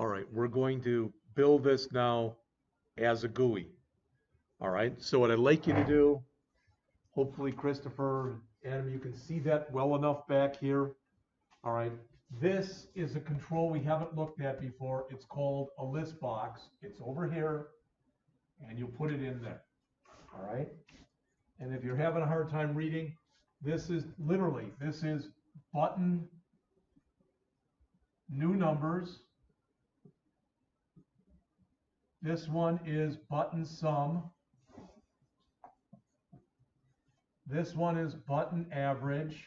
All right, we're going to build this now as a GUI. All right, so what I'd like you to do, hopefully Christopher, Adam, you can see that well enough back here. All right, this is a control we haven't looked at before. It's called a list box. It's over here, and you'll put it in there. All right, and if you're having a hard time reading, this is literally, this is button new numbers. This one is button sum. This one is button average.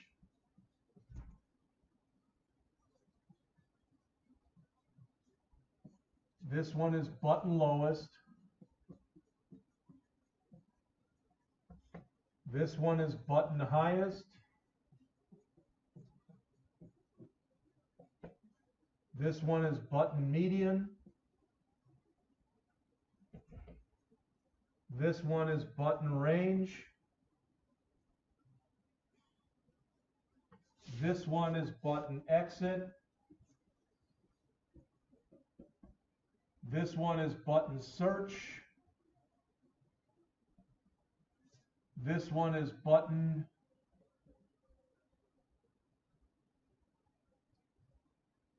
This one is button lowest. This one is button highest. This one is button median. This one is button range. This one is button exit. This one is button search. This one is button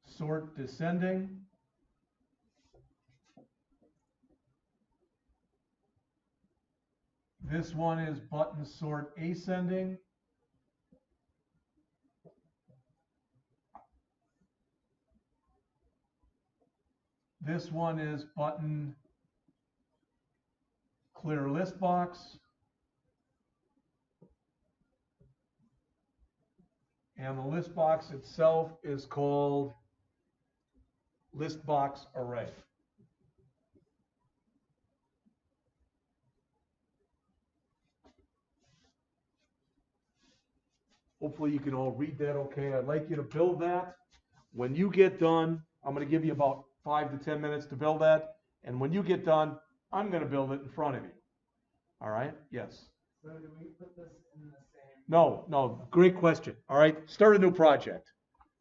sort descending. This one is button sort ascending. This one is button clear list box. And the list box itself is called list box array. Hopefully you can all read that okay. I'd like you to build that. When you get done, I'm going to give you about 5 to 10 minutes to build that. And when you get done, I'm going to build it in front of you. All right? Yes. So do we put this in the same? No, great question. All right, start a new project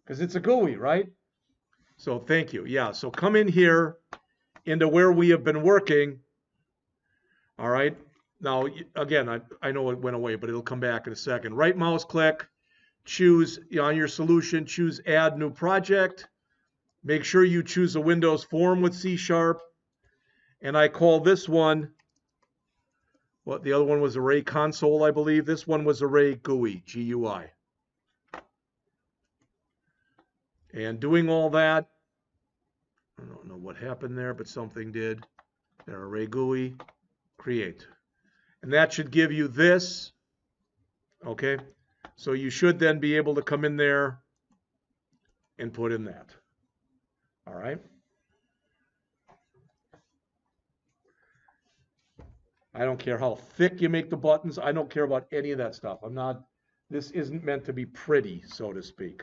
because it's a GUI, right? So thank you. Yeah, so come in here into where we have been working. All right. Now, again, I know it went away, but it'll come back in a second. Right mouse click, choose on your solution, choose add new project. Make sure you choose a Windows form with C#. And I call this one, what the other one was Array Console, I believe. This one was Array GUI, GUI. And doing all that, I don't know what happened there, but something did. There, Array GUI, create. And that should give you this, okay? So you should then be able to come in there and put in that. All right? I don't care how thick you make the buttons. I don't care about any of that stuff. This isn't meant to be pretty, so to speak.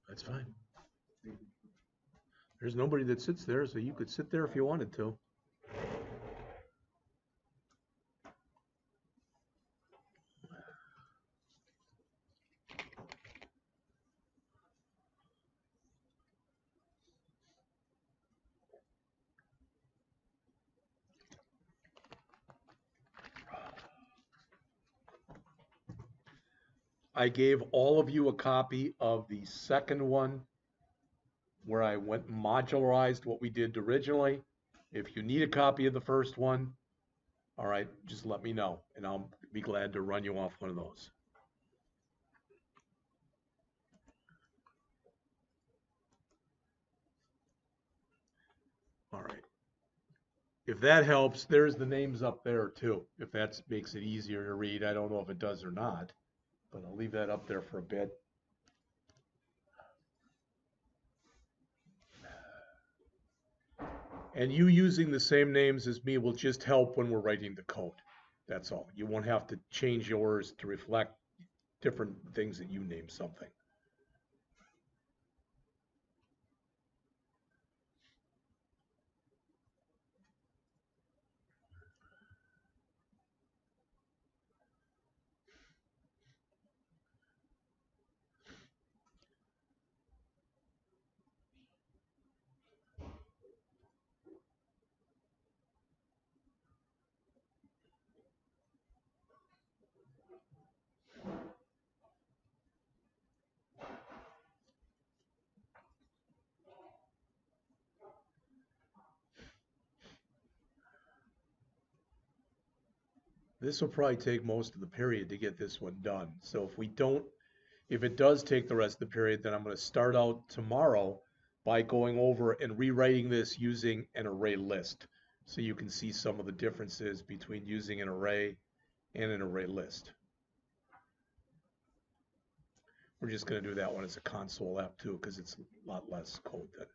That's fine. There's nobody that sits there, so you could sit there if you wanted to. I gave all of you a copy of the second one where I went and modularized what we did originally. If you need a copy of the first one, All right, just let me know, and I'll be glad to run you off one of those. All right. If that helps, there's the names up there too. If that makes it easier to read, I don't know if it does or not, but I'll leave that up there for a bit. And you using the same names as me will just help when we're writing the code. That's all. You won't have to change yours to reflect different things that you name something. This will probably take most of the period to get this one done. So if it does take the rest of the period, then I'm going to start out tomorrow by going over and rewriting this using an array list. So you can see some of the differences between using an array and an array list. We're just going to do that one as a console app too, because it's a lot less code then.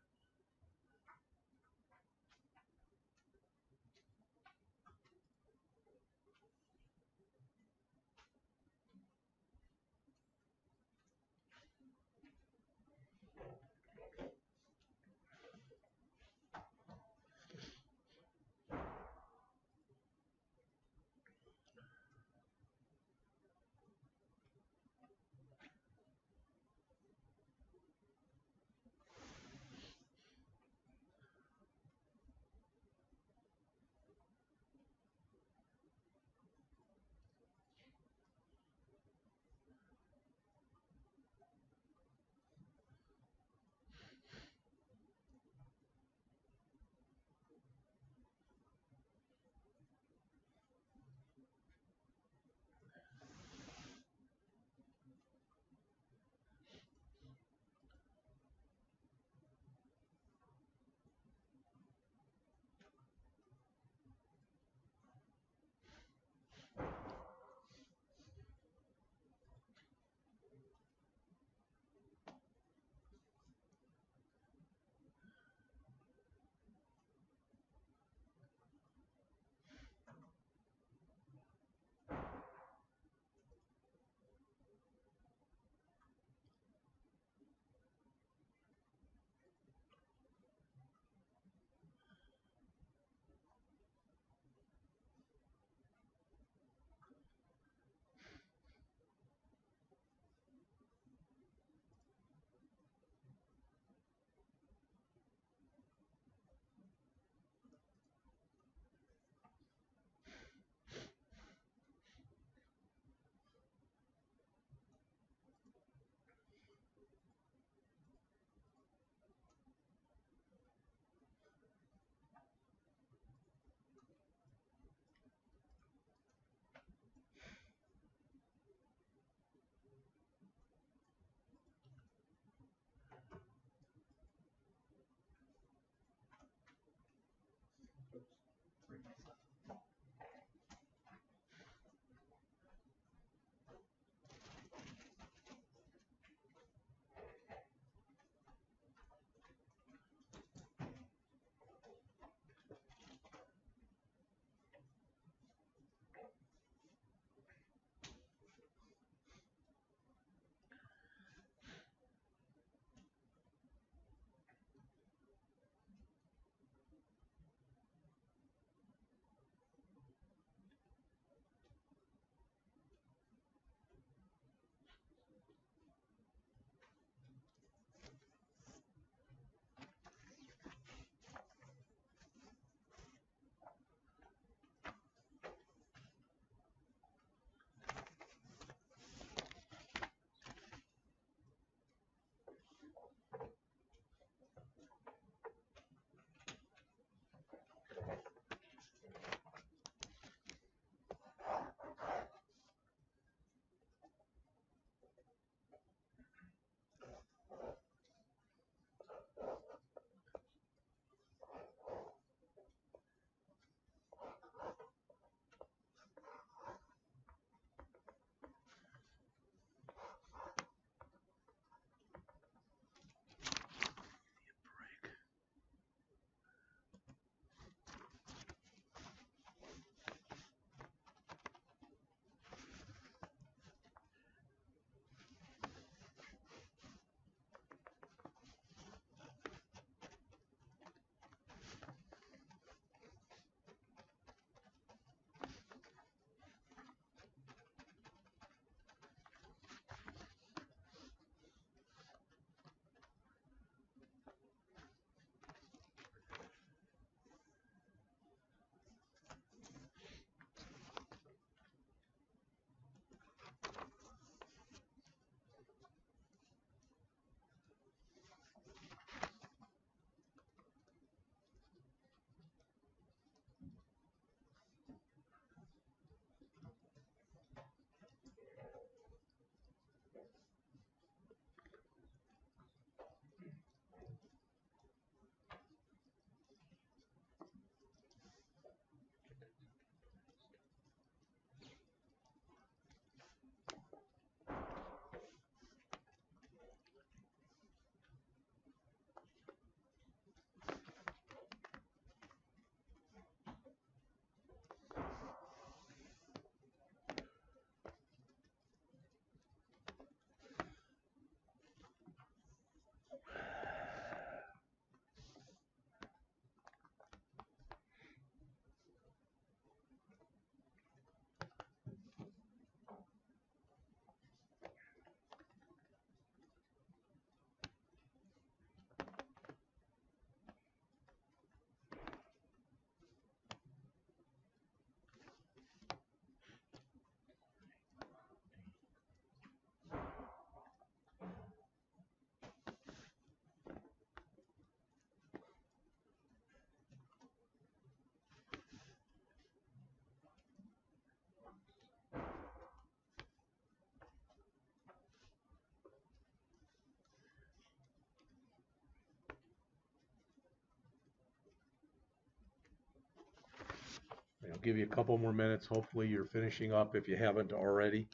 give you a couple more minutes. Hopefully you're finishing up if you haven't already.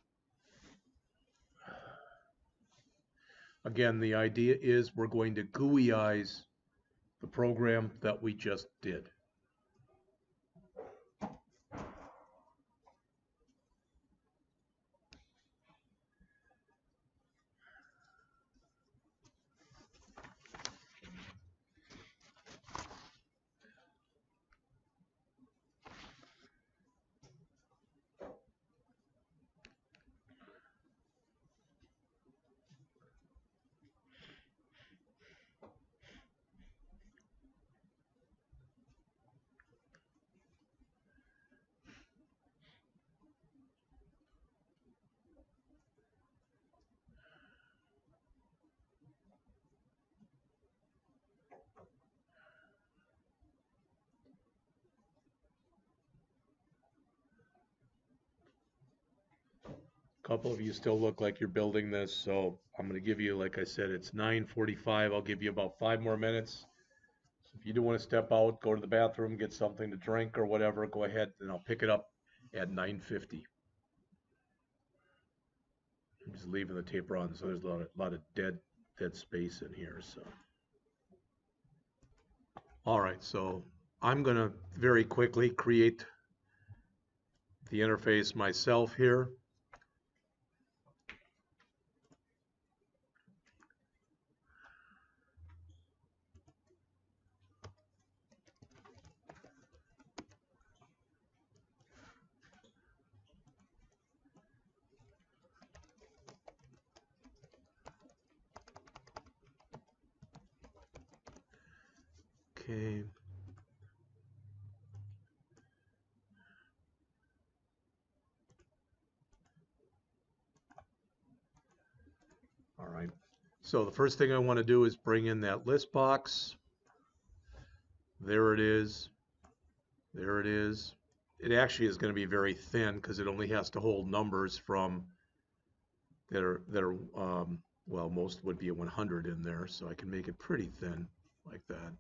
Again, the idea is we're going to GUIize the program that we just did. A couple of you still look like you're building this, so I'm going to give you, like I said, it's 9:45. I'll give you about 5 more minutes. So if you do want to step out, go to the bathroom, get something to drink or whatever, go ahead, and I'll pick it up at 9:50. I'm just leaving the tape on, so there's a lot of dead space in here. So, all right, so I'm going to very quickly create the interface myself here. Okay. All right. So the first thing I want to do is bring in that list box. There it is. There it is. It actually is going to be very thin because it only has to hold numbers from that are well, most would be a 100 in there, so I can make it pretty thin like that.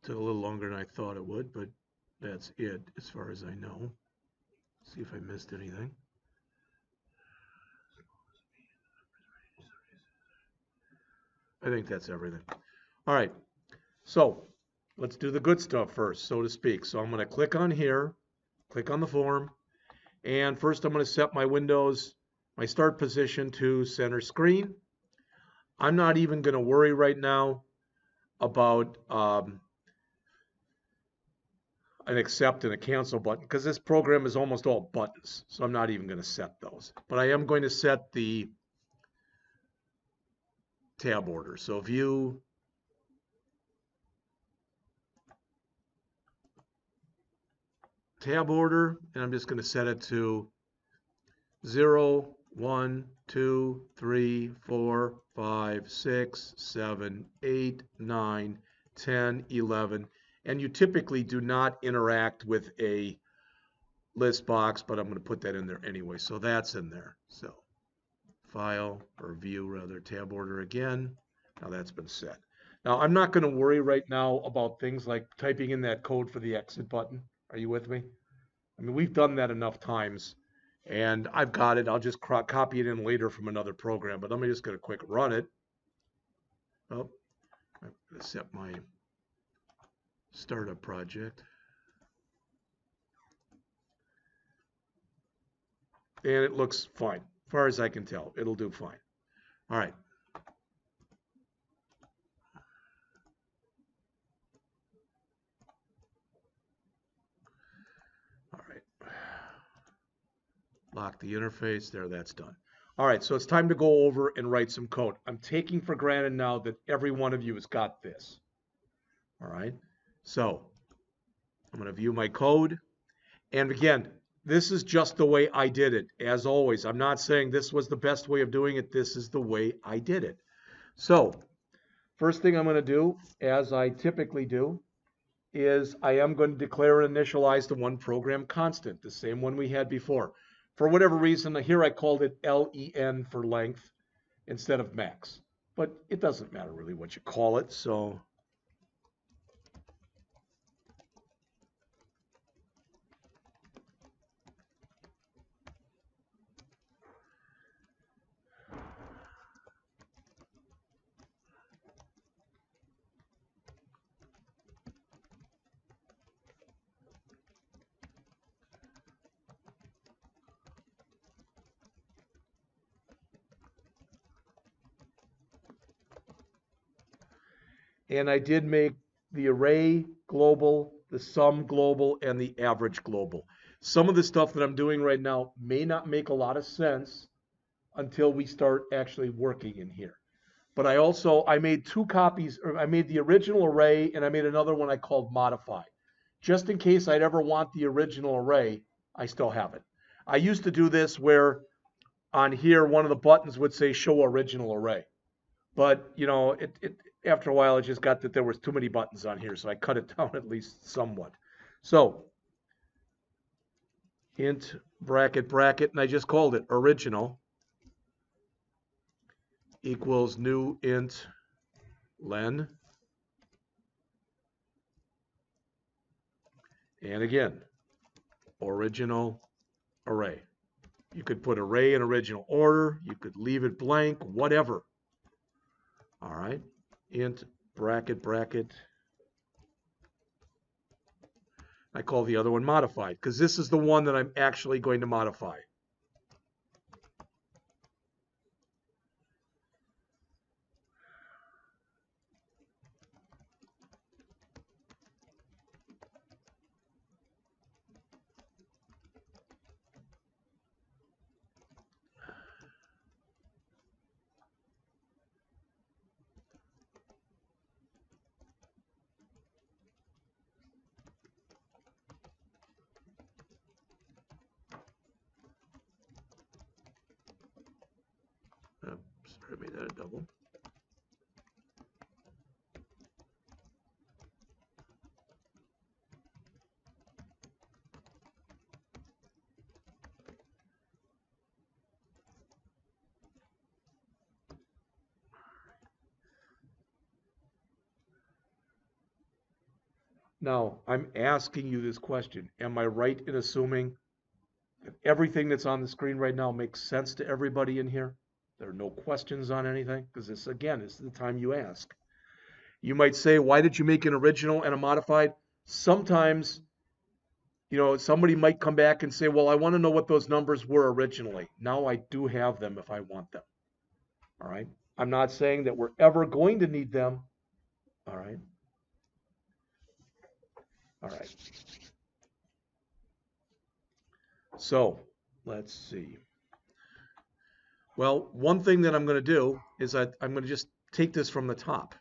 Took a little longer than I thought it would, but that's it as far as I know. See if I missed anything. I think that's everything. All right, so let's do the good stuff first, so to speak. So I'm going to click on here, click on the form, and first I'm going to set my Windows, my start position to center screen. I'm not even going to worry right now about an accept and a cancel button because this program is almost all buttons, so I'm not even going to set those. But I am going to set the tab order. So view, tab order, and I'm just going to set it to 0, 1, 2, 3, 4, 5, 6, 7, 8, 9, 10, 11. And you typically do not interact with a list box, but I'm going to put that in there anyway. So that's in there. So file, or view rather, tab order again. Now that's been set. Now I'm not going to worry right now about things like typing in that code for the exit button. Are you with me? I mean, we've done that enough times, and I've got it. I'll just copy it in later from another program, but I'm just going to quick run it. Oh, I'm going to set my startup project. And it looks fine. As far as I can tell, it'll do fine. All right. All right. Lock the interface. There, that's done. All right, so it's time to go over and write some code. I'm taking for granted now that every one of you has got this. All right, so I'm going to view my code. And again, this is just the way I did it. As always, I'm not saying this was the best way of doing it. This is the way I did it. So first thing I'm going to do, as I typically do, is I am going to declare and initialize the one program constant, the same one we had before. For whatever reason, here I called it len for length instead of max. But it doesn't matter really what you call it, so and I did make the array global, the sum global, and the average global. Some of the stuff that I'm doing right now may not make a lot of sense until we start actually working in here. But I made two copies, or I made the original array and I made another one I called modify. Just in case I'd ever want the original array, I still have it. I used to do this where on here, one of the buttons would say show original array. But you know, after a while, I just got that there was too many buttons on here, so I cut it down at least somewhat. So int bracket bracket, and I just called it original equals new int len. And again, original array. You could put array in original order. You could leave it blank, whatever. All right, int bracket bracket. I call the other one modified because this is the one that I'm actually going to modify. Sorry, I made that a double. Now, I'm asking you this question. Am I right in assuming that everything that's on the screen right now makes sense to everybody in here? There are no questions on anything? Because this, again, is the time you ask. You might say, why did you make an original and a modified? Sometimes, somebody might come back and say, well, I want to know what those numbers were originally. Now I do have them if I want them. All right. I'm not saying that we're ever going to need them. All right. All right. So let's see. Well, one thing that I'm going to do is I'm going to just take this from the top.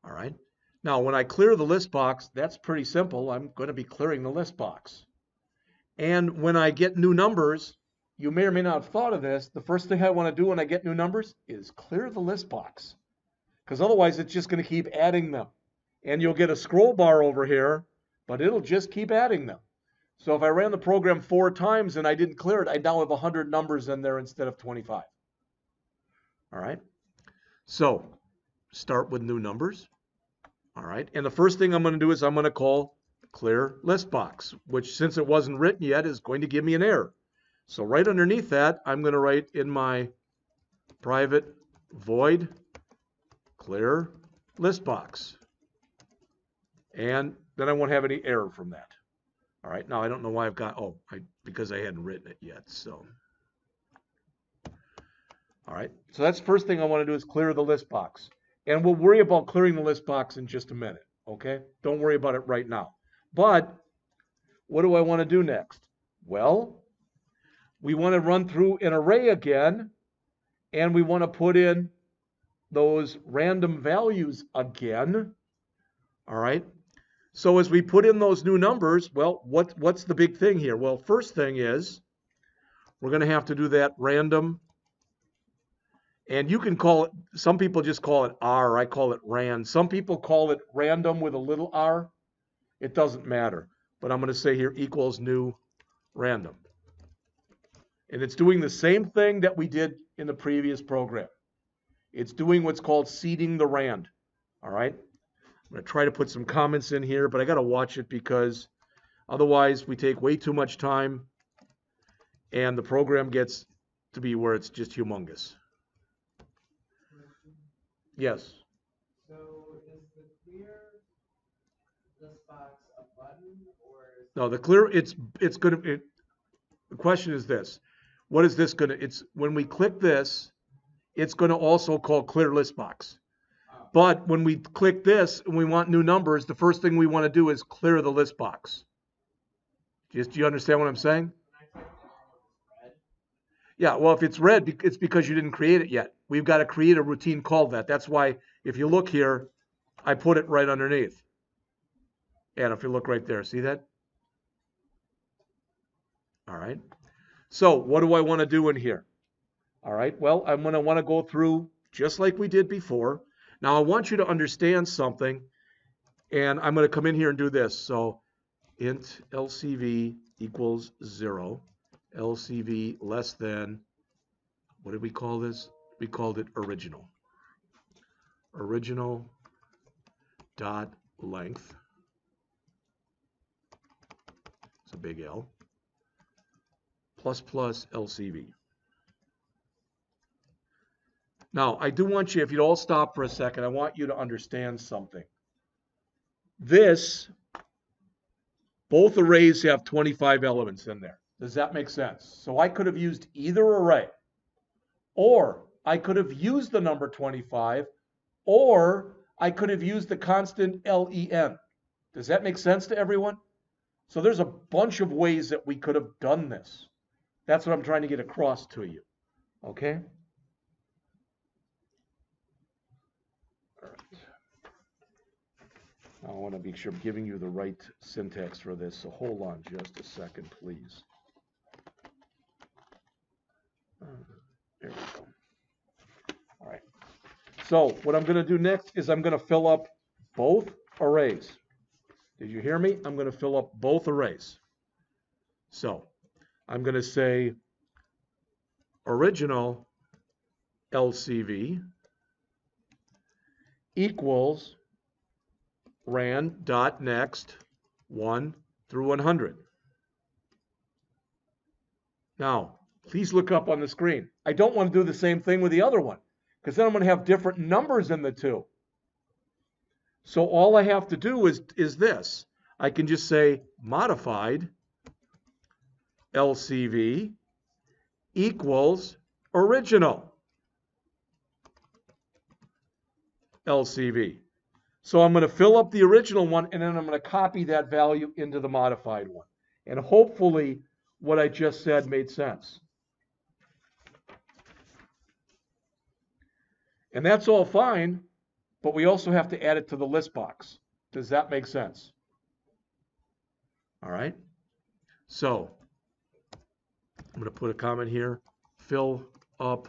All right. Now, when I clear the list box, that's pretty simple. I'm going to be clearing the list box. And when I get new numbers, you may or may not have thought of this. The first thing I want to do when I get new numbers is clear the list box. Because otherwise, it's just going to keep adding them. And you'll get a scroll bar over here, but it'll just keep adding them. So if I ran the program 4 times and I didn't clear it, I now have 100 numbers in there instead of 25. All right. So start with new numbers. All right. And the first thing I'm going to do is I'm going to call clear list box, which since it wasn't written yet is going to give me an error. So right underneath that, I'm going to write in my private void clear list box. And then I won't have any error from that. All right. Now I don't know why I've got, because I hadn't written it yet. So, all right. So that's the first thing I want to do is clear the list box. And we'll worry about clearing the list box in just a minute. Okay. Don't worry about it right now. But what do I want to do next? Well, we want to run through an array again, and we want to put in those random values again. All right. So as we put in those new numbers, well, what's the big thing here? Well, first thing is we're going to have to do that random. And you can call it, some people just call it R. I call it ran. Some people call it random with a little r. It doesn't matter. But I'm going to say here equals new random. And it's doing the same thing that we did in the previous program. It's doing what's called seeding the rand. All right. I'm going to try to put some comments in here, but I got to watch it because otherwise we take way too much time and the program gets to be where it's just humongous. Yes. So is the clear list box a button or is No, the clear, it's going to, the question is this. What is this going to, it's when we click this, it's going to also call clear list box. But when we click this and we want new numbers, the first thing we want to do is clear the list box. Do you understand what I'm saying? Yeah, well, if it's red, it's because you didn't create it yet. We've got to create a routine called that. That's why if you look here, I put it right underneath. And if you look right there, see that? All right. So what do I want to do in here? All right, well, I'm going to want to go through just like we did before. Now, I want you to understand something, and I'm going to come in here and do this. So int LCV equals 0, LCV less than, what did we call this? We called it original. Original dot length, it's a big L, plus LCV. Now, I do want you, if you'd all stop for a second, I want you to understand something. Both arrays have 25 elements in there. Does that make sense? So I could have used either array, or I could have used the number 25, or I could have used the constant len. Does that make sense to everyone? So there's a bunch of ways that we could have done this. That's what I'm trying to get across to you. Okay? I want to make sure I'm giving you the right syntax for this, so hold on just a second, please. There we go. All right. So what I'm going to do next is I'm going to fill up both arrays. Did you hear me? I'm going to fill up both arrays. So I'm going to say original LCV equals ran.next 1 through 100. Now, please look up on the screen. I don't want to do the same thing with the other one, because then I'm going to have different numbers in the two. So all I have to do is this. I can just say modified LCV equals original LCV. So I'm going to fill up the original one, and then I'm going to copy that value into the modified one. And hopefully what I just said made sense. And that's all fine, but we also have to add it to the list box. Does that make sense? All right. So I'm going to put a comment here. Fill up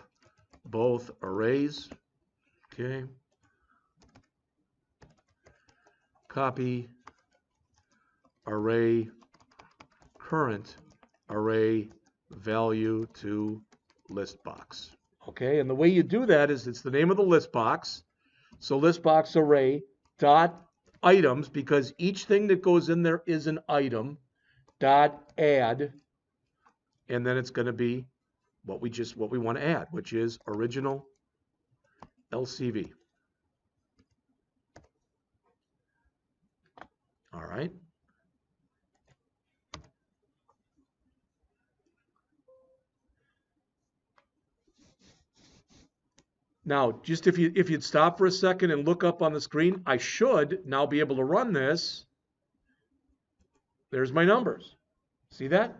both arrays. Okay. Copy array current array value to list box. Okay, and the way you do that is it's the name of the list box. So list box array dot items, because each thing that goes in there is an item, dot add, and then it's going to be what we want to add, which is original LCV. All right. Now, just if you'd stop for a second and look up on the screen, I should now be able to run this. There's my numbers. See that?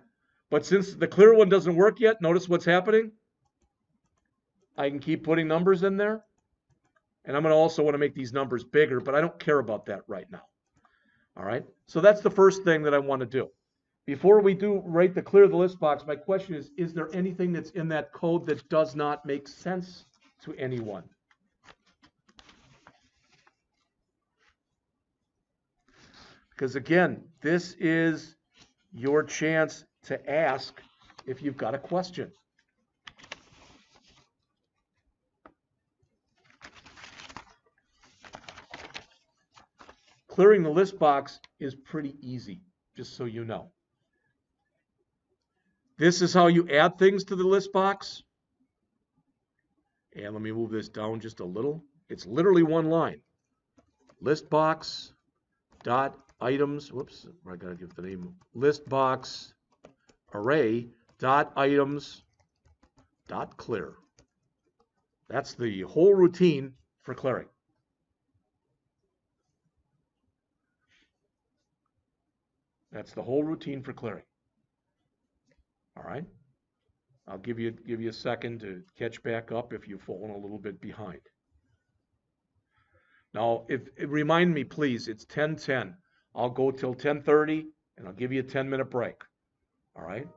But since the clear one doesn't work yet, notice what's happening. I can keep putting numbers in there. And I'm going to also want to make these numbers bigger, but I don't care about that right now. All right? So that's the first thing that I want to do. Before we do write the clear the list box, my question is there anything that's in that code that does not make sense to anyone? Because again, this is your chance to ask if you've got a question. Clearing the list box is pretty easy, just so you know. This is how you add things to the list box. And let me move this down just a little. It's literally one line. List box dot items. Whoops, I gotta give the name. List box array dot items dot clear. That's the whole routine for clearing. That's the whole routine for clearing. All right. I'll give you a second to catch back up if you've fallen a little bit behind. Now, remind me, please, it's 10:10. I'll go till 10:30, and I'll give you a 10-minute break. All right?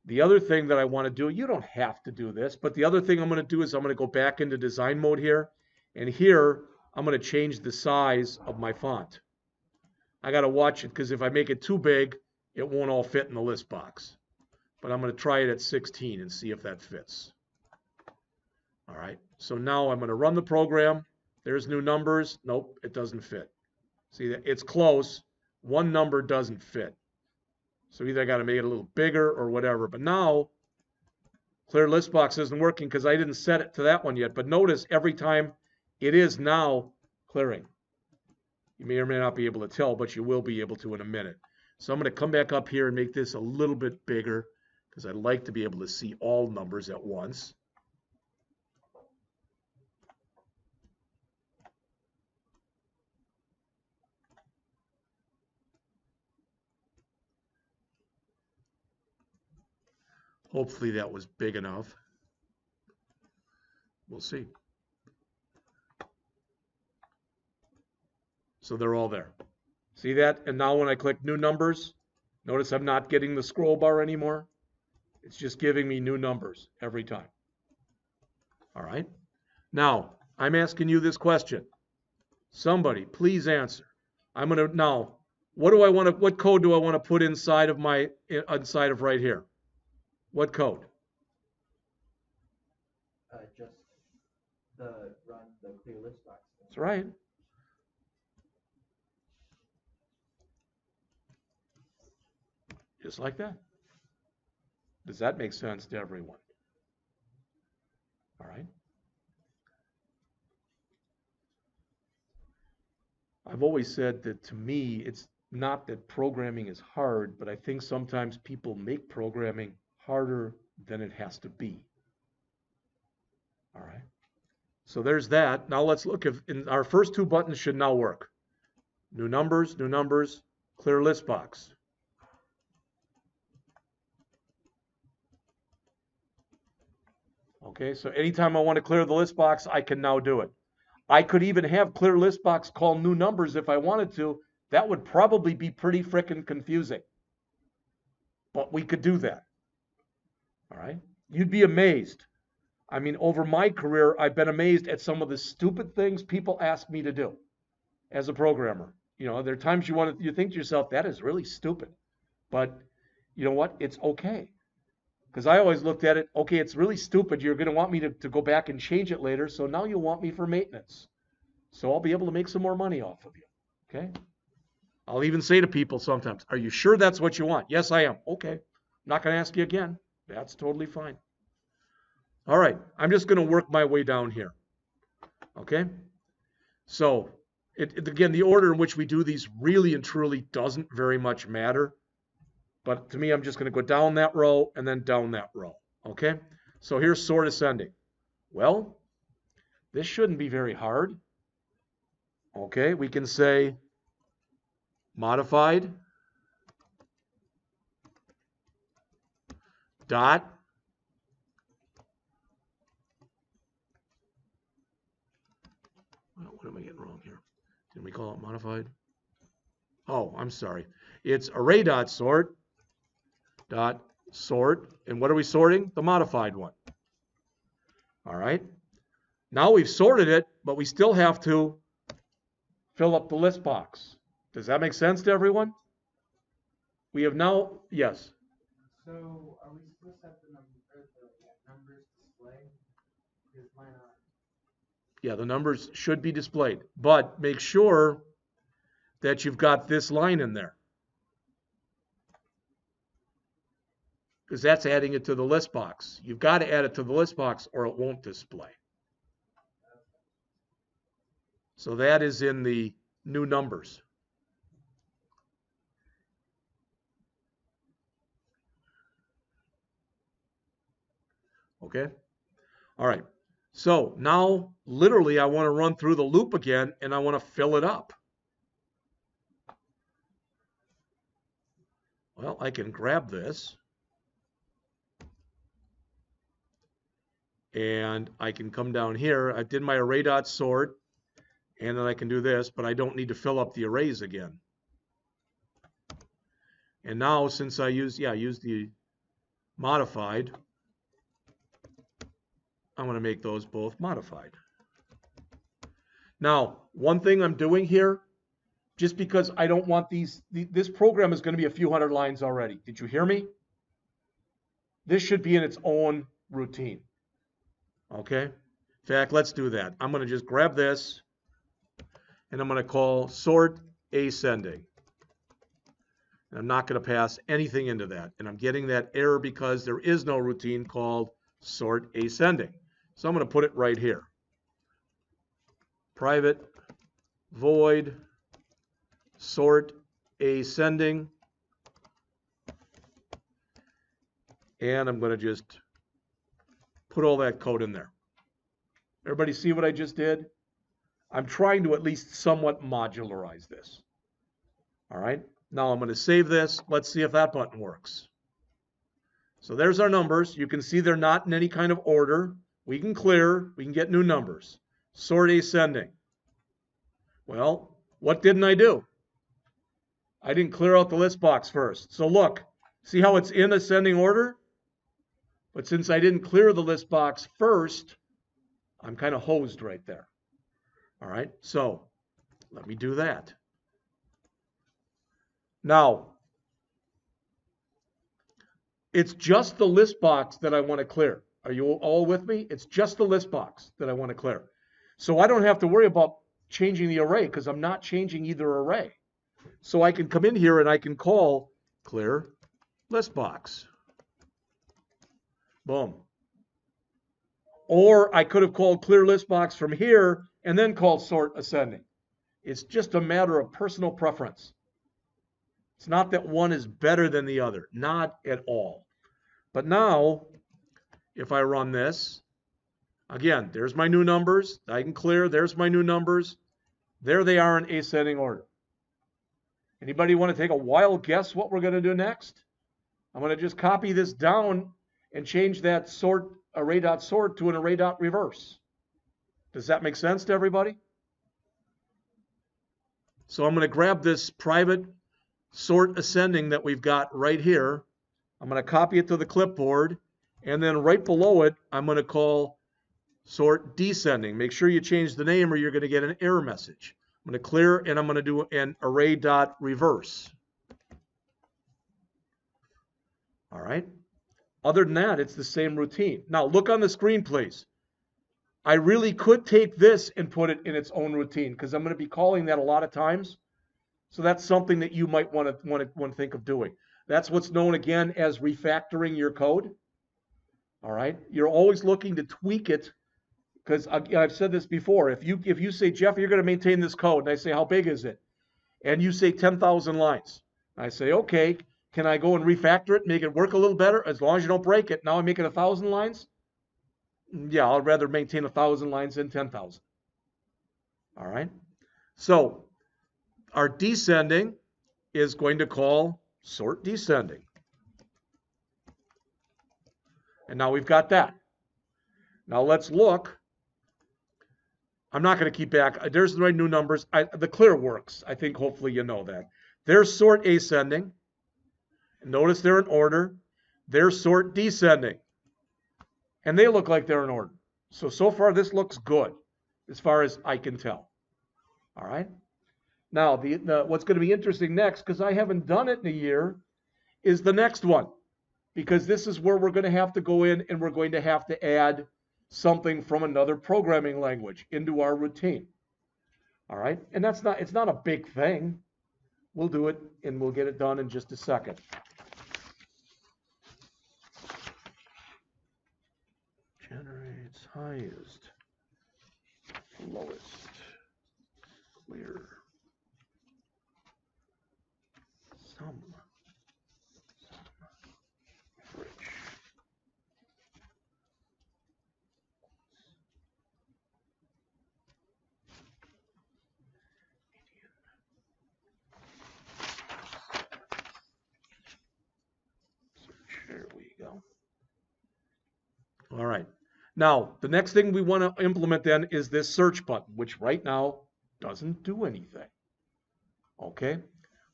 The other thing that I want to do, you don't have to do this, but the other thing I'm going to do is I'm going to go back into design mode here, and here I'm going to change the size of my font. I got to watch it, because if I make it too big, it won't all fit in the list box. But I'm going to try it at 16 and see if that fits. All right, so now I'm going to run the program. There's new numbers. Nope, it doesn't fit. See, it's close. One number doesn't fit. So either I got to make it a little bigger or whatever. But now, clear list box isn't working because I didn't set it to that one yet. But notice every time it is now clearing. You may or may not be able to tell, but you will be able to in a minute. So I'm going to come back up here and make this a little bit bigger because I'd like to be able to see all numbers at once. Hopefully that was big enough. We'll see. So they're all there. See that? And now when I click new numbers, notice I'm not getting the scroll bar anymore. It's just giving me new numbers every time. All right. Now, I'm asking you this question. Somebody, please answer. I'm going to now, what code do I want to put inside of right here? What code? just run the clear list box. That's right. Just like that. Does that make sense to everyone? All right. I've always said that to me, it's not that programming is hard, but I think sometimes people make programming harder than it has to be. All right. So there's that. Now let's look if in our first two buttons should now work. New numbers, clear list box. Okay, so anytime I want to clear the list box, I can now do it. I could even have clear list box call new numbers if I wanted to. That would probably be pretty frickin' confusing. But we could do that. All right? You'd be amazed. I mean, over my career, I've been amazed at some of the stupid things people ask me to do as a programmer. You know, there are times you think to yourself, that is really stupid. But you know what? It's okay. Because I always looked at it, okay, it's really stupid. You're going to want me to go back and change it later. So now you'll want me for maintenance. So I'll be able to make some more money off of you. Okay? I'll even say to people sometimes, are you sure that's what you want? Yes, I am. Okay. I'm not going to ask you again. That's totally fine. All right. I'm just going to work my way down here. Okay? So, again, the order in which we do these really and truly doesn't very much matter. But to me, I'm just going to go down that row and then down that row. Okay? So here's sort ascending. Well, this shouldn't be very hard. Okay, we can say modified dot what am I getting wrong here? Didn't we call it modified? Oh, I'm sorry. It's array.sort dot sort, and what are we sorting? The modified one. All right. Now we've sorted it, but we still have to fill up the list box. Does that make sense to everyone? We have now, yes. So are we supposed to have the numbers display? Because mine aren't. Yeah, the numbers should be displayed, but make sure that you've got this line in there, because that's adding it to the list box. You've got to add it to the list box or it won't display. So that is in the new numbers. Okay? All right. So now, literally, I want to run through the loop again, and I want to fill it up. Well, I can grab this, and I can come down here. I did my array.sort, and then I can do this, but I don't need to fill up the arrays again. And now, since I use the modified, I'm going to make those both modified. Now, one thing I'm doing here, just because I don't want this program is going to be a few hundred lines already. Did you hear me? This should be in its own routine. Okay? In fact, let's do that. I'm going to just grab this, and I'm going to call sort ascending. And I'm not going to pass anything into that. And I'm getting that error because there is no routine called sort ascending. So I'm going to put it right here. Private void sort ascending. And I'm going to just put all that code in there. Everybody see what I just did? I'm trying to at least somewhat modularize this. All right. Now I'm going to save this. Let's see if that button works. So there's our numbers. You can see they're not in any kind of order. We can clear. We can get new numbers. Sort ascending. Well, what didn't I do? I didn't clear out the list box first. So look, see how it's in ascending order? But since I didn't clear the list box first, I'm kind of hosed right there. All right, so let me do that. Now, it's just the list box that I want to clear. Are you all with me? It's just the list box that I want to clear. So I don't have to worry about changing the array because I'm not changing either array. So I can come in here and I can call clear list box. Boom. Or I could have called clear list box from here and then called sort ascending. It's just a matter of personal preference. It's not that one is better than the other, not at all. But now, if I run this, again, there's my new numbers. I can clear, there's my new numbers. There they are in ascending order. Anybody want to take a wild guess what we're going to do next? I'm going to just copy this down and change that sort array.sort to an array.reverse. Does that make sense to everybody? So I'm going to grab this private sort ascending that we've got right here. I'm going to copy it to the clipboard, and then right below it, I'm going to call sort descending. Make sure you change the name or you're going to get an error message. I'm going to clear, and I'm going to do an array.reverse. All right. Other than that, it's the same routine. Now, look on the screen, please. I really could take this and put it in its own routine because I'm going to be calling that a lot of times. So that's something that you might want to think of doing. That's what's known again as refactoring your code. All right. You're always looking to tweak it because I've said this before. If you say, Jeff, you're going to maintain this code, and I say, how big is it? And you say 10,000 lines. I say, okay, can I go and refactor it, make it work a little better as long as you don't break it? Now I make it 1,000 lines. Yeah, I'd rather maintain 1,000 lines than 10,000. All right. So our descending is going to call sort descending. And now we've got that. Now let's look. I'm not going to keep back. There's the right new numbers. The clear works. I think hopefully you know that. There's sort ascending. Notice they're in order. There's sort descending. And they look like they're in order. So far this looks good as far as I can tell. All right. Now, what's going to be interesting next, because I haven't done it in a year, is the next one. Because this is where we're going to have to go in and we're going to have to add something from another programming language into our routine. All right. And it's not a big thing. We'll do it and we'll get it done in just a second. Generates highest, lowest, clear, sum, average. There we go. All right. Now, the next thing we want to implement then is this search button, which right now doesn't do anything. Okay?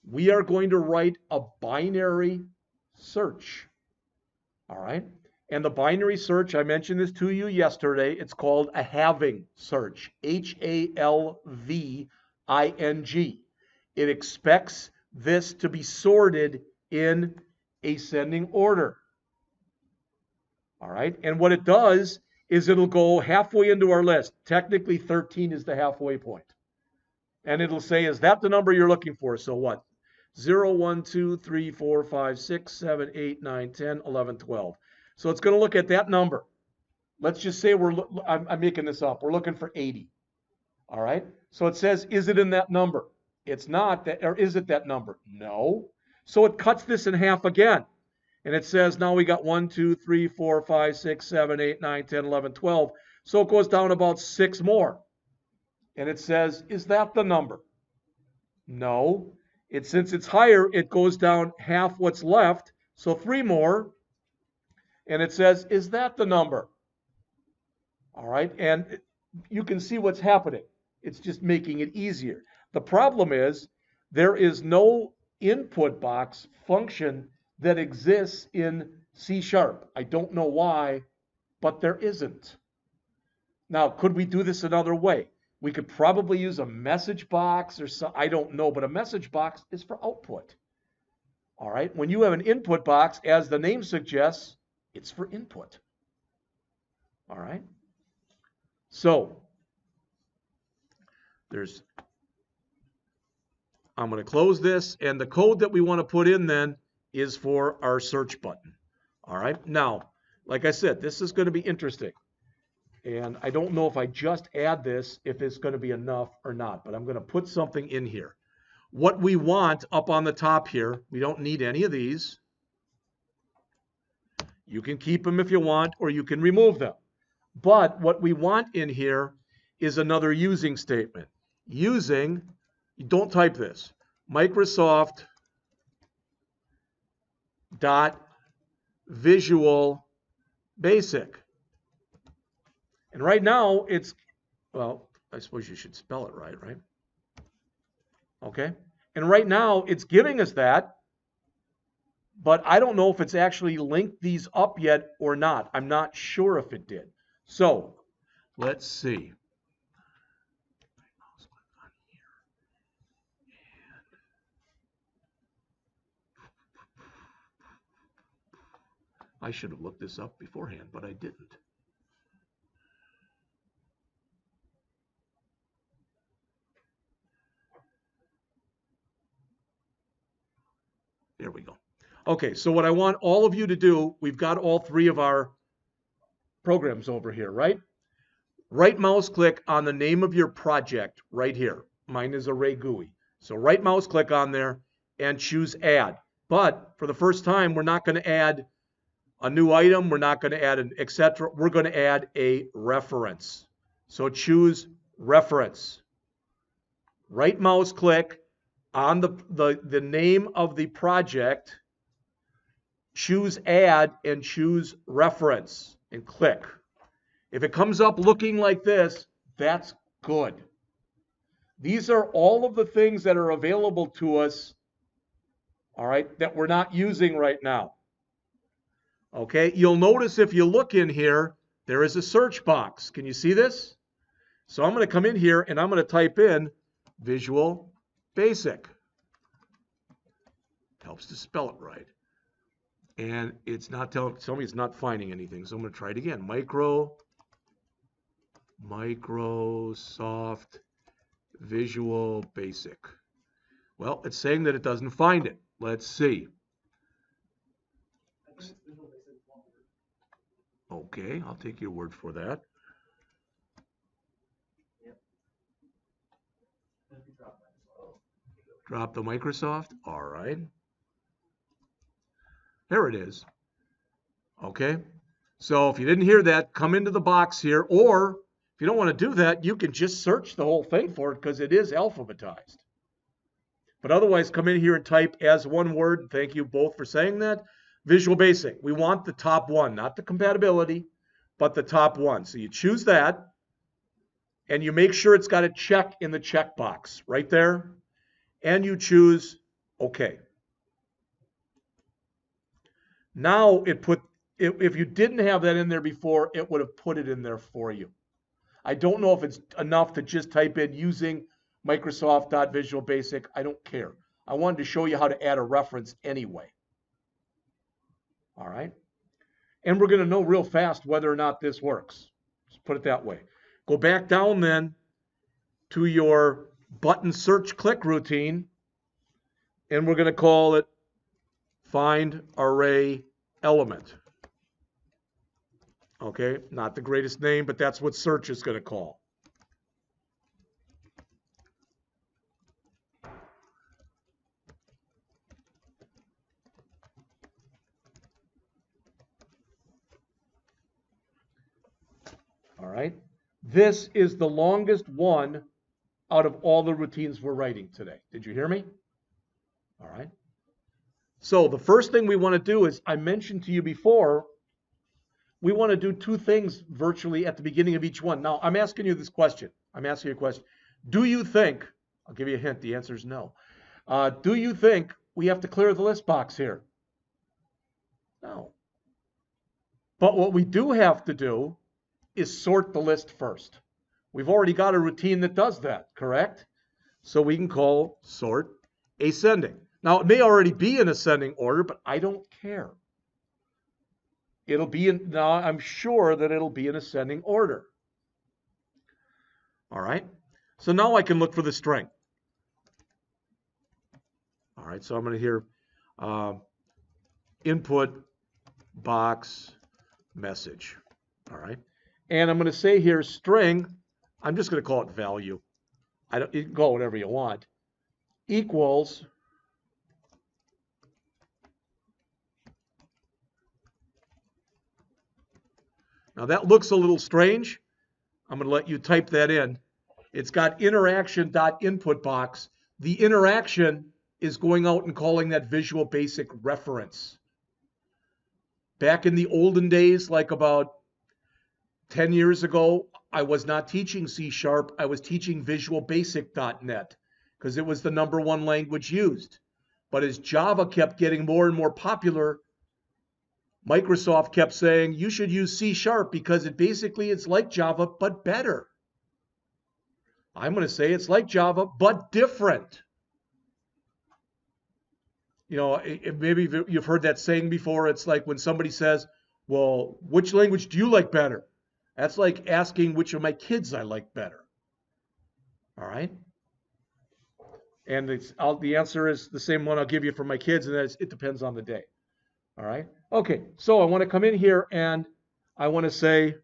We are going to write a binary search. All right? And the binary search, I mentioned this to you yesterday, it's called a halving search. H-A-L-V-I-N-G. It expects this to be sorted in ascending order. All right? And what it does is it'll go halfway into our list. Technically, 13 is the halfway point. And it'll say, is that the number you're looking for? So what? 0, 1, 2, 3, 4, 5, 6, 7, 8, 9, 10, 11, 12. So it's going to look at that number. Let's just say I'm making this up. We're looking for 80. All right? So it says, is it in that number? It's not, or is it that number? No. So it cuts this in half again. And it says now we got 1, 2, 3, 4, 5, 6, 7, 8, 9, 10, 11, 12. So it goes down about 6 more. And it says, is that the number? No. Since it's higher, it goes down half what's left. So 3 more. And it says, is that the number? All right. And you can see what's happening. It's just making it easier. The problem is there is no input box function that exists in C#. I don't know why, but there isn't. Now, could we do this another way? We could probably use a message box or so, I don't know, but a message box is for output. All right, when you have an input box, as the name suggests, it's for input. All right. So I'm going to close this, and the code that we want to put in then is for our search button. All right. Now, like I said, this is going to be interesting. And I don't know if I just add this, if it's going to be enough or not, but I'm going to put something in here. What we want up on the top here, we don't need any of these. You can keep them if you want, or you can remove them. But what we want in here is another using statement. Using, don't type this, Microsoft dot Visual Basic. And right now it's, well, I suppose you should spell it right? Okay. And right now it's giving us that, but I don't know if it's actually linked these up yet or not. I'm not sure if it did. So let's see. I should have looked this up beforehand, but I didn't. There we go. Okay, so what I want all of you to do, we've got all three of our programs over here, right? Right mouse click on the name of your project right here. Mine is Array GUI. So right mouse click on there and choose add. But for the first time, we're not going to add a new item. We're not going to add an etc. We're going to add a reference. So choose reference. Right mouse click on the name of the project, choose add and choose reference and click. If it comes up looking like this, that's good. These are all of the things that are available to us, all right, that we're not using right now. Okay, you'll notice if you look in here, there is a search box. Can you see this? So I'm going to come in here and I'm going to type in Visual Basic. Helps to spell it right. And it's not telling me it's not finding anything. So I'm going to try it again. Microsoft Visual Basic. Well, it's saying that it doesn't find it. Let's see. Okay, I'll take your word for that. Drop the Microsoft. All right. There it is. Okay. So if you didn't hear that, come into the box here, or if you don't want to do that, you can just search the whole thing for it because it is alphabetized. But otherwise, come in here and type as one word. Thank you both for saying that. Visual Basic. We want the top one, not the compatibility, but the top one. So you choose that, and you make sure it's got a check in the checkbox right there, and you choose OK. Now if you didn't have that in there before, it would have put it in there for you. I don't know if it's enough to just type in using Microsoft.Visual Basic. I don't care. I wanted to show you how to add a reference anyway. All right. And we're going to know real fast whether or not this works. Let's put it that way. Go back down then to your button search click routine, and we're going to call it Find Array Element. Okay, not the greatest name, but that's what search is going to call. All right, this is the longest one out of all the routines we're writing today. Did you hear me? All right. So the first thing we want to do is, I mentioned to you before, we want to do two things virtually at the beginning of each one. Now, I'm asking you this question. I'm asking you a question. Do you think, I'll give you a hint, the answer is no. Do you think we have to clear the list box here? No. But what we do have to do is sort the list first. We've already got a routine that does that, correct? So we can call sort ascending. Now, it may already be in ascending order, but I don't care. It'll be in, now I'm sure that it'll be in ascending order. All right. So now I can look for the string. All right. So I'm going to hear input box message. All right. And I'm going to say here string. I'm just going to call it value. You can call it whatever you want. Equals now that looks a little strange. I'm going to let you type that in. It's got interaction.input box. The interaction is going out and calling that Visual Basic reference. Back in the olden days, like about 10 years ago, I was not teaching C#. I was teaching VisualBasic.net because it was the #1 language used. But as Java kept getting more and more popular, Microsoft kept saying, you should use C# because it's like Java, but better. I'm going to say it's like Java, but different. You know, maybe you've heard that saying before. It's like when somebody says, well, which language do you like better? That's like asking which of my kids I like better. All right? And the answer is the same one I'll give you for my kids, and that is it depends on the day. All right? Okay, so I want to come in here and I want to say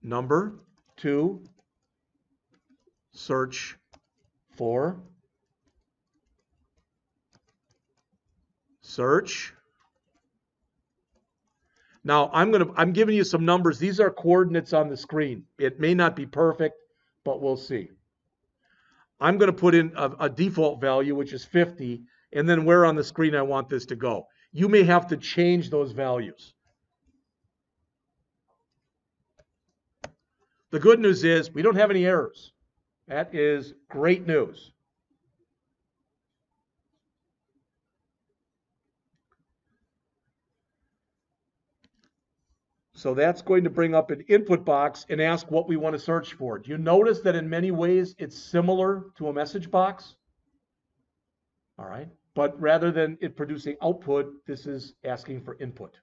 number 2, search for, search. Now I'm giving you some numbers. These are coordinates on the screen. It may not be perfect, but we'll see. I'm going to put in a default value, which is 50, and then where on the screen I want this to go. You may have to change those values. The good news is we don't have any errors. That is great news. So that's going to bring up an input box and ask what we want to search for. Do you notice that in many ways it's similar to a message box? All right. But rather than it producing output, this is asking for input.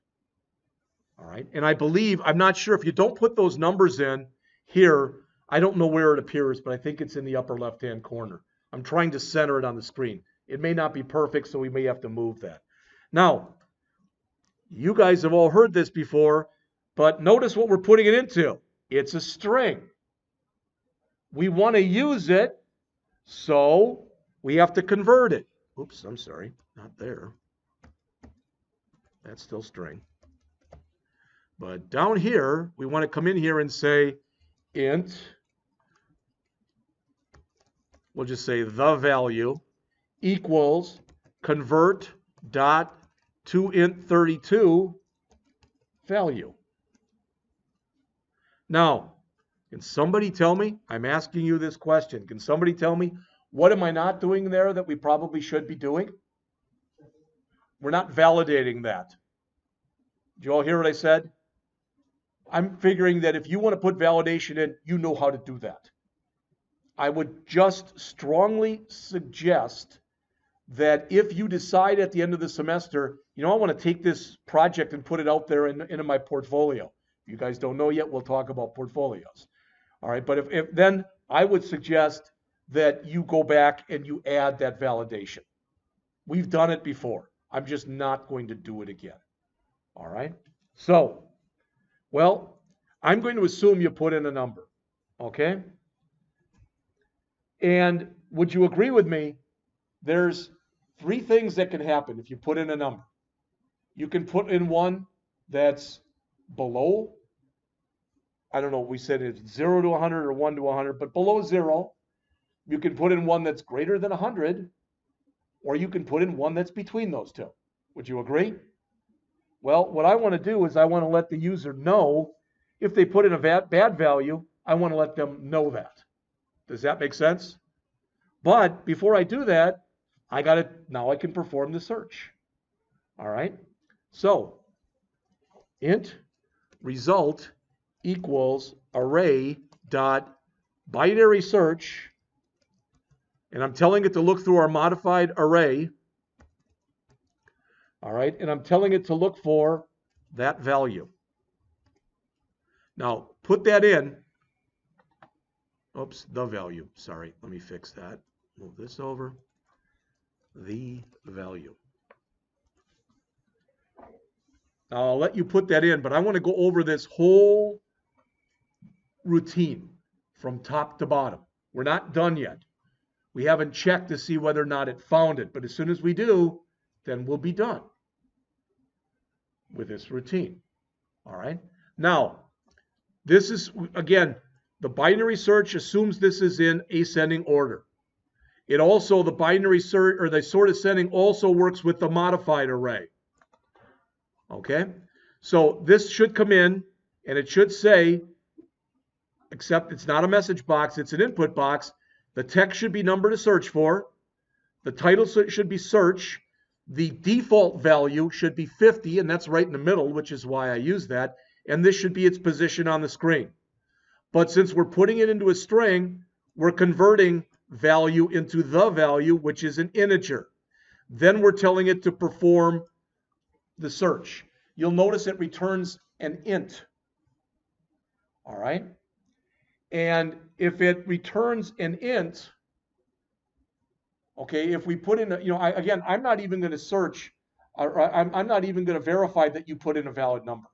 All right. And I believe, I'm not sure if you don't put those numbers in here, I don't know where it appears, but I think it's in the upper left-hand corner. I'm trying to center it on the screen. It may not be perfect, so we may have to move that. Now, you guys have all heard this before, but notice what we're putting it into. It's a string. We want to use it, so we have to convert it. Oops, I'm sorry, not there. That's still string. But down here, we want to come in here and say int, we'll just say the value equals convert dot to int32 value. Now, can somebody tell me, I'm asking you this question, can somebody tell me what am I not doing there that we probably should be doing? We're not validating that. Did you all hear what I said? I'm figuring that if you want to put validation in, you know how to do that. I would just strongly suggest that if you decide at the end of the semester, you know, I want to take this project and put it out there into my portfolio. If you guys don't know yet, we'll talk about portfolios. All right, but if then I would suggest that you go back and you add that validation. We've done it before. I'm just not going to do it again. All right, so, well, I'm going to assume you put in a number, okay? And would you agree with me? There's 3 things that can happen if you put in a number. You can put in one that's below, I don't know, we said it's 0 to 100 or 1 to 100, but below 0. You can put in one that's greater than 100, or you can put in one that's between those two. Would you agree? Well, what I want to do is I want to let the user know if they put in a bad value, I want to let them know that. Does that make sense? But before I do that, now I can perform the search. All right. So int result equals array dot binary search, and I'm telling it to look through our modified array All right, and I'm telling it to look for that value. Now, put that in. Oops, the value. Sorry, let me fix that. Move this over. The value. Now, I'll let you put that in, but I want to go over this whole routine from top to bottom. We're not done yet. We haven't checked to see whether or not it found it, but as soon as we do, then we'll be done with this routine. All right. Now, this is, again, the binary search assumes this is in ascending order. It also, the binary search, or the sort ascending also works with the modified array. Okay? So this should come in, and it should say, except it's not a message box, it's an input box. The text should be number to search for. The title should be search. The default value should be 50, and that's right in the middle, which is why I use that. And this should be its position on the screen. But since we're putting it into a string, we're converting value into the value, which is an integer. Then we're telling it to perform the search. You'll notice it returns an int. All right? And if it returns an int, okay, if we put in, again, I'm not even going to search, I'm not even going to verify that you put in a valid number.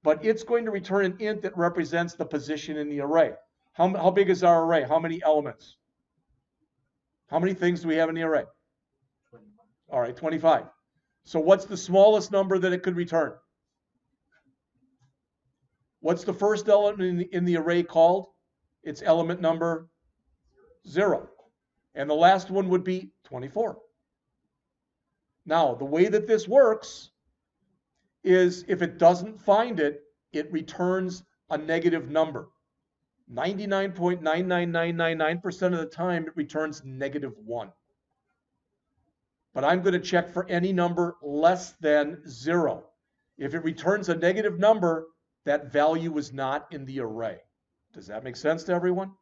But it's going to return an int that represents the position in the array. How big is our array? How many elements? How many things do we have in the array? 25. All right, 25. So what's the smallest number that it could return? What's the first element in the array called? It's element number 0. And the last one would be 24. Now, the way that this works is if it doesn't find it, it returns a negative number. 99.99999% of the time, it returns -1. But I'm going to check for any number less than 0. If it returns a negative number, that value is not in the array. Does that make sense to everyone?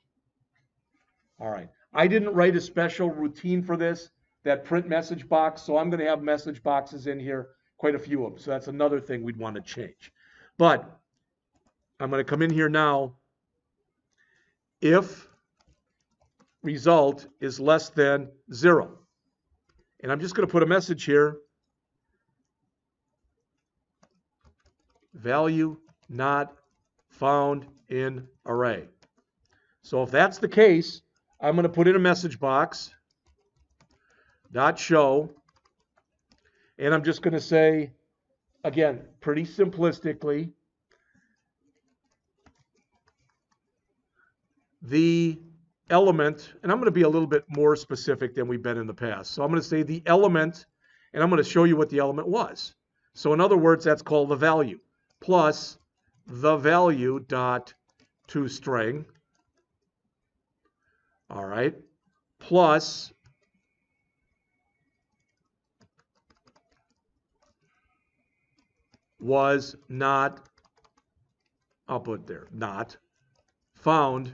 All right. I didn't write a special routine for this, that print message box, so I'm going to have message boxes in here, quite a few of them. So that's another thing we'd want to change. But I'm going to come in here now. If result is less than 0. And I'm just going to put a message here. Value not found in array. So if that's the case, I'm going to put in a message box, .show, and I'm just going to say, again, pretty simplistically, the element, and I'm going to be a little bit more specific than we've been in the past. So I'm going to say the element, and I'm going to show you what the element was. So in other words, that's called the value, plus the value dot toString, all right, plus was not, I'll put there, not found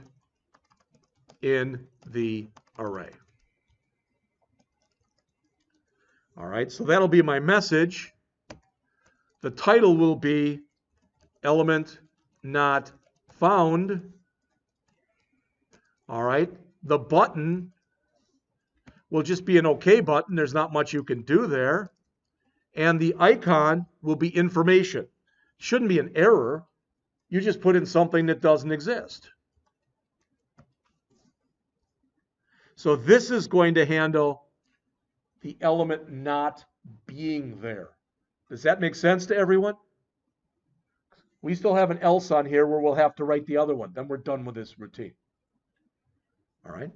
in the array. All right, so that'll be my message. The title will be element not found. All right, the button will just be an OK button. There's not much you can do there. And the icon will be information. Shouldn't be an error. You just put in something that doesn't exist. So this is going to handle the element not being there. Does that make sense to everyone? We still have an else on here where we'll have to write the other one. Then we're done with this routine. All right.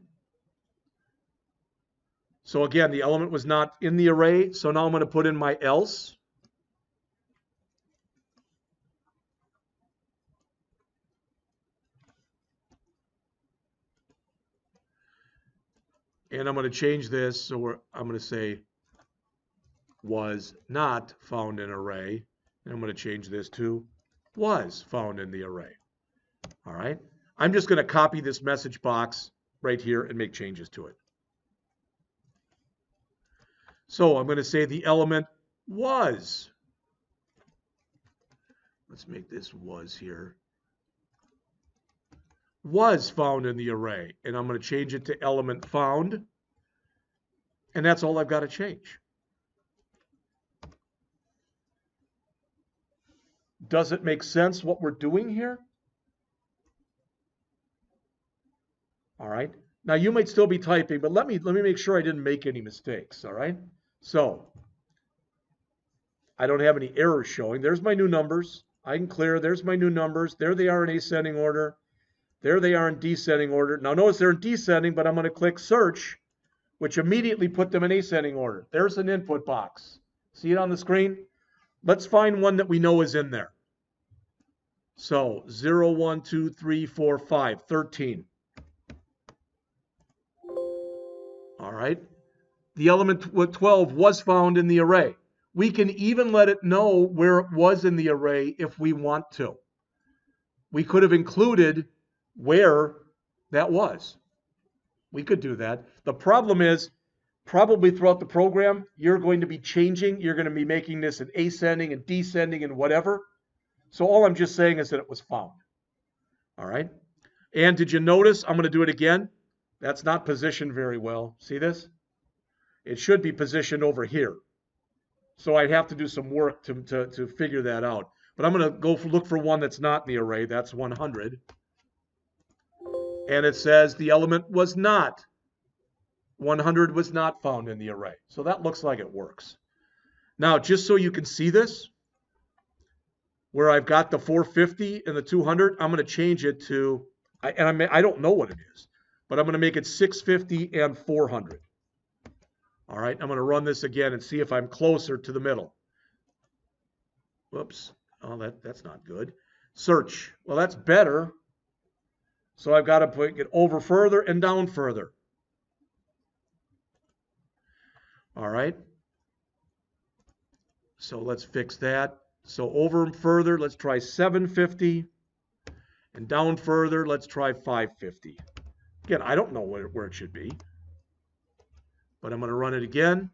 So again, the element was not in the array. So now I'm going to put in my else. And I'm going to change this. So I'm going to say was not found in array. And I'm going to change this to was found in the array. All right. I'm just going to copy this message box right here and make changes to it. So I'm going to say the element was. Let's make this was here. Was found in the array. And I'm going to change it to element found. And that's all I've got to change. Does it make sense what we're doing here? All right. Now you might still be typing, but let me make sure I didn't make any mistakes. All right. So I don't have any errors showing. There's my new numbers. I can clear. There's my new numbers. There they are in ascending order. There they are in descending order. Now notice they're in descending, but I'm going to click search, which immediately put them in ascending order. There's an input box. See it on the screen? Let's find one that we know is in there. So 0, 1, 2, 3, 4, 5, 13. All right. The element 12 was found in the array. We can even let it know where it was in the array if we want to. We could have included where that was. We could do that. The problem is, probably throughout the program, you're going to be changing. You're going to be making this an ascending and descending and whatever. So all I'm just saying is that it was found. All right. And did you notice? I'm going to do it again. That's not positioned very well. See this? It should be positioned over here. So I'd have to do some work to figure that out. But I'm going to go look for one that's not in the array. That's 100. And it says the element was not. 100 was not found in the array. So that looks like it works. Now, just so you can see this, where I've got the 450 and the 200, I'm going to change it to, I don't know what it is, but I'm going to make it 650 and 400. All right, I'm going to run this again and see if I'm closer to the middle. Whoops. Oh, that's not good. Search. Well, that's better. So I've got to put it over further and down further. All right. So let's fix that. So over and further, let's try 750. And down further, let's try 550. Again, I don't know where it should be. But I'm going to run it again.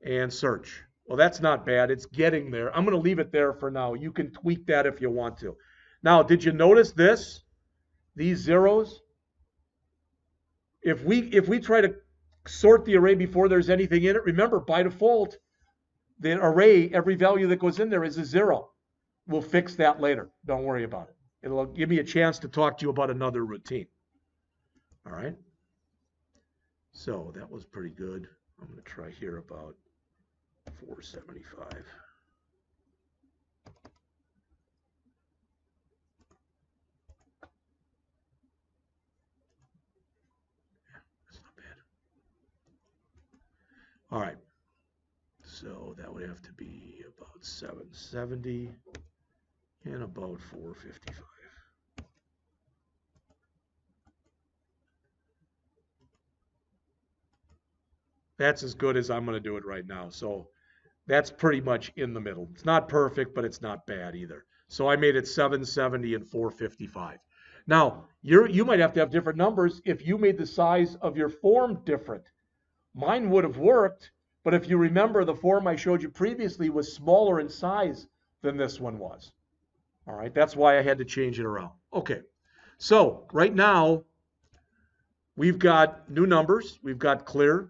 And search. Well, that's not bad. It's getting there. I'm going to leave it there for now. You can tweak that if you want to. Now, did you notice this? These zeros? If we try to sort the array before there's anything in it, remember, by default, the array, every value that goes in there is a 0. We'll fix that later. Don't worry about it. It'll give me a chance to talk to you about another routine. All right? So that was pretty good. I'm going to try here about 475. That's not bad. All right. So that would have to be about 770 and about 455. That's as good as I'm going to do it right now. So that's pretty much in the middle. It's not perfect, but it's not bad either. So I made it 770 and 455. Now, you might have to have different numbers if you made the size of your form different. Mine would have worked, but if you remember, the form I showed you previously was smaller in size than this one was. All right, that's why I had to change it around. Okay, so right now, we've got new numbers. We've got clear.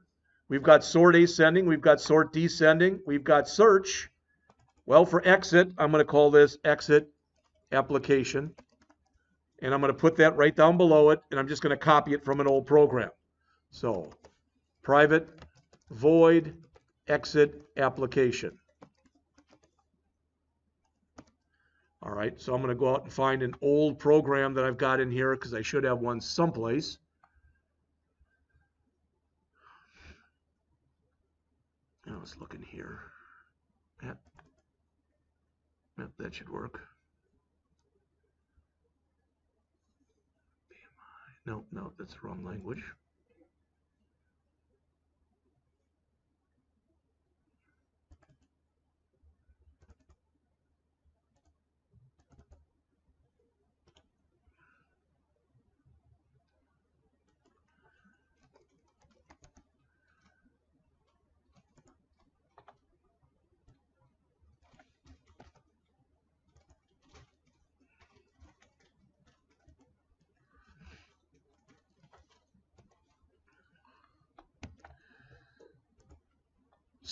We've got sort ascending. We've got sort descending. We've got search. Well, for exit, I'm going to call this exit application. And I'm going to put that right down below it. And I'm just going to copy it from an old program. So private void exit application. All right, so I'm going to go out and find an old program that I've got in here because I should have one someplace. I was looking here. That should work. No, that's the wrong language.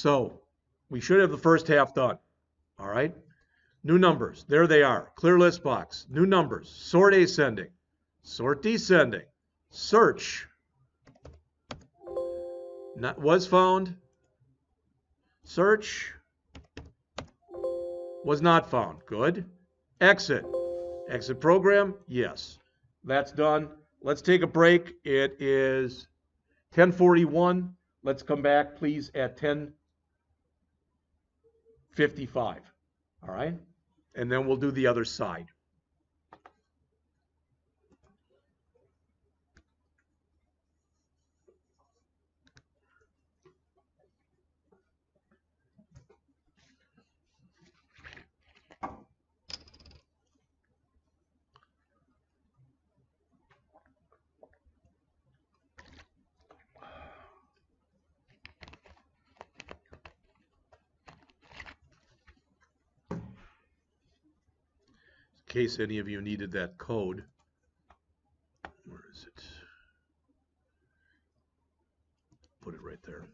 So we should have the first half done. All right. New numbers. There they are. Clear list box. New numbers. Sort ascending. Sort descending. Search. Was found. Search. Was not found. Good. Exit. Exit program. Yes. That's done. Let's take a break. It is 10:41. Let's come back, please, at 10:55. All right? And then we'll do the other side. In case any of you needed that code. Where is it? Put it right there.